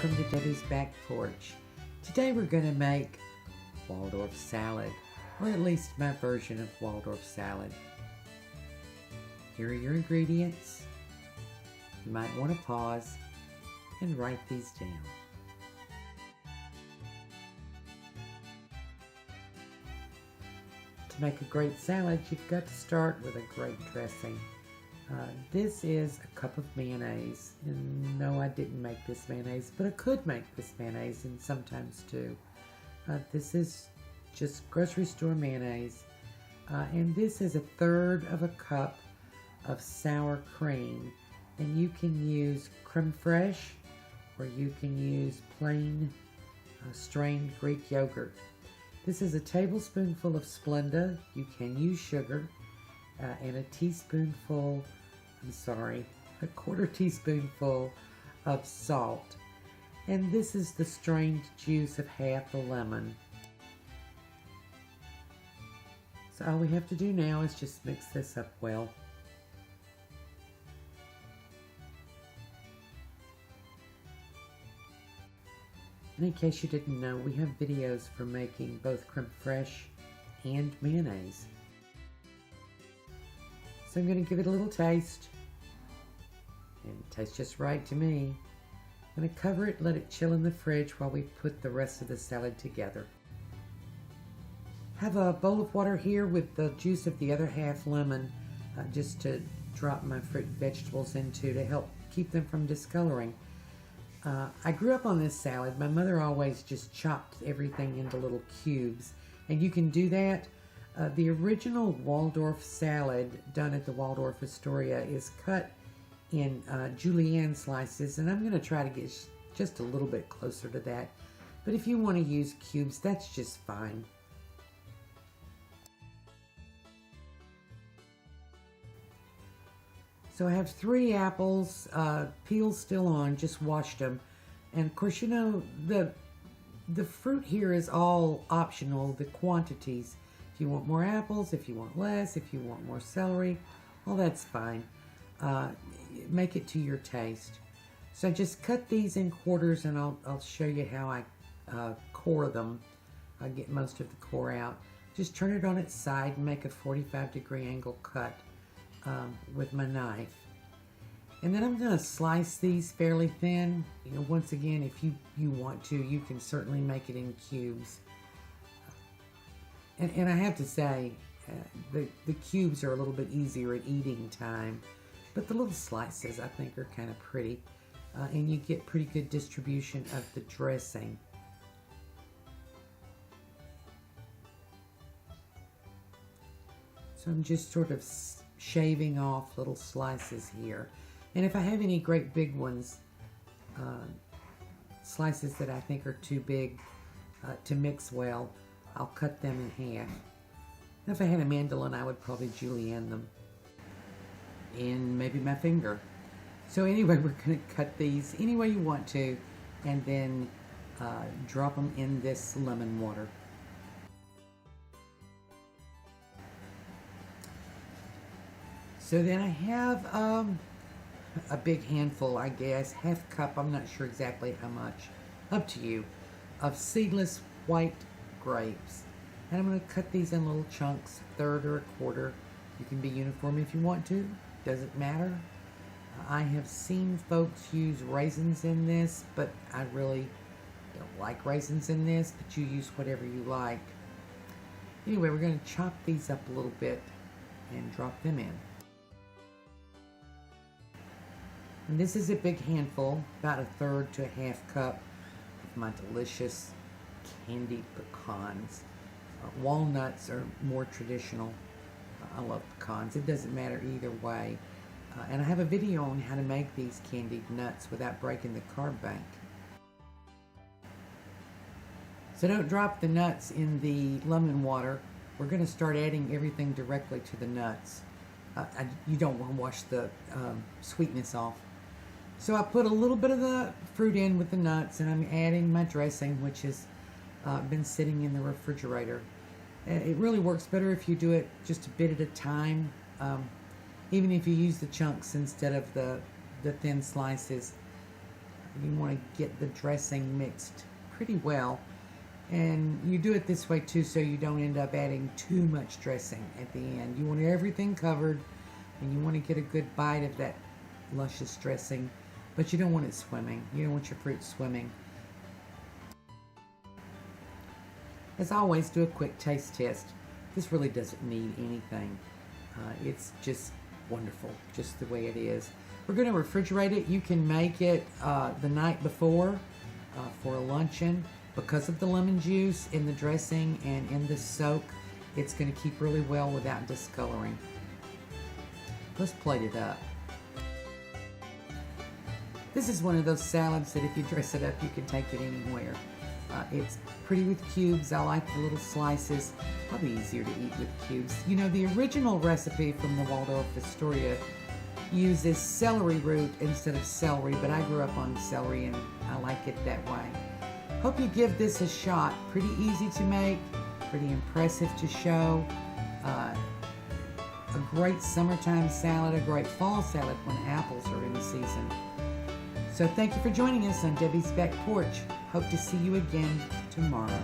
welcome to Debbie's Back Porch. Today we're going to make Waldorf salad, or at least my version of Waldorf salad. Here are your ingredients. You might want to pause and write these down. To make a great salad, you've got to start with a great dressing. This is a cup of mayonnaise, and no, I didn't make this mayonnaise, but I could make this mayonnaise, and sometimes do. This is just grocery store mayonnaise, and this is 1/3 of a cup of sour cream, and you can use creme fraiche, or you can use plain strained Greek yogurt. This is a tablespoonful of Splenda. You can use sugar, and a quarter teaspoonful of salt. And this is the strained juice of half a lemon. So all we have to do now is just mix this up well. And in case you didn't know, we have videos for making both creme fraiche and mayonnaise. So I'm going to give it a little taste. And it tastes just right to me. I'm going to cover it, let it chill in the fridge while we put the rest of the salad together. Have a bowl of water here with the juice of the other half lemon, just to drop my fruit and vegetables into to help keep them from discoloring. I grew up on this salad. My mother always just chopped everything into little cubes, and you can do that. The original Waldorf salad done at the Waldorf Astoria is cut in julienne slices, and I'm going to try to get just a little bit closer to that. But if you want to use cubes, that's just fine. So I have 3 apples, peel still on, just washed them. And of course, you know, the fruit here is all optional, the quantities. If you want more apples, if you want less, if you want more celery, well, that's fine. Make it to your taste. So just cut these in quarters, and I'll show you how I core them. I get most of the core out. Just turn it on its side and make a 45-degree angle cut with my knife. And then I'm going to slice these fairly thin. You know, once again, if you want to, you can certainly make it in cubes. And I have to say, the cubes are a little bit easier at eating time, but the little slices I think are kind of pretty, and you get pretty good distribution of the dressing. So I'm just sort of shaving off little slices here. And if I have any great big ones, slices that I think are too big to mix well, I'll cut them in half. And if I had a mandolin, I would probably julienne them in maybe my finger. So anyway, we're going to cut these any way you want to, and then drop them in this lemon water. So then I have a big handful, I guess, half cup, I'm not sure exactly how much, up to you, of seedless white grapes. And I'm going to cut these in little chunks, 1/3 or 1/4. You can be uniform if you want to, doesn't matter. I have seen folks use raisins in this, but I really don't like raisins in this, but you use whatever you like. Anyway, we're going to chop these up a little bit and drop them in. And this is a big handful, about 1/3 to 1/2 cup of my delicious candied pecans. Walnuts are more traditional. I love pecans. It doesn't matter either way. And I have a video on how to make these candied nuts without breaking the carb bank. So don't drop the nuts in the lemon water. We're going to start adding everything directly to the nuts. You don't want to wash the sweetness off. So I put a little bit of the fruit in with the nuts, and I'm adding my dressing, which has been sitting in the refrigerator. It really works better if you do it just a bit at a time, even if you use the chunks instead of the thin slices. You want to get the dressing mixed pretty well. And you do it this way too, so you don't end up adding too much dressing at the end. You want everything covered, and you want to get a good bite of that luscious dressing, but you don't want it swimming. You don't want your fruit swimming. As always, do a quick taste test. This really doesn't need anything. It's just wonderful, just the way it is. We're going to refrigerate it. You can make it the night before for a luncheon. Because of the lemon juice in the dressing and in the soak, it's going to keep really well without discoloring. Let's plate it up. This is one of those salads that if you dress it up, you can take it anywhere. It's pretty with cubes. I like the little slices. Probably easier to eat with cubes. You know, the original recipe from the Waldorf Astoria uses celery root instead of celery, but I grew up on celery and I like it that way. Hope you give this a shot. Pretty easy to make, pretty impressive to show. A great summertime salad, a great fall salad when apples are in the season. So thank you for joining us on Debbie's Back Porch. Hope to see you again tomorrow.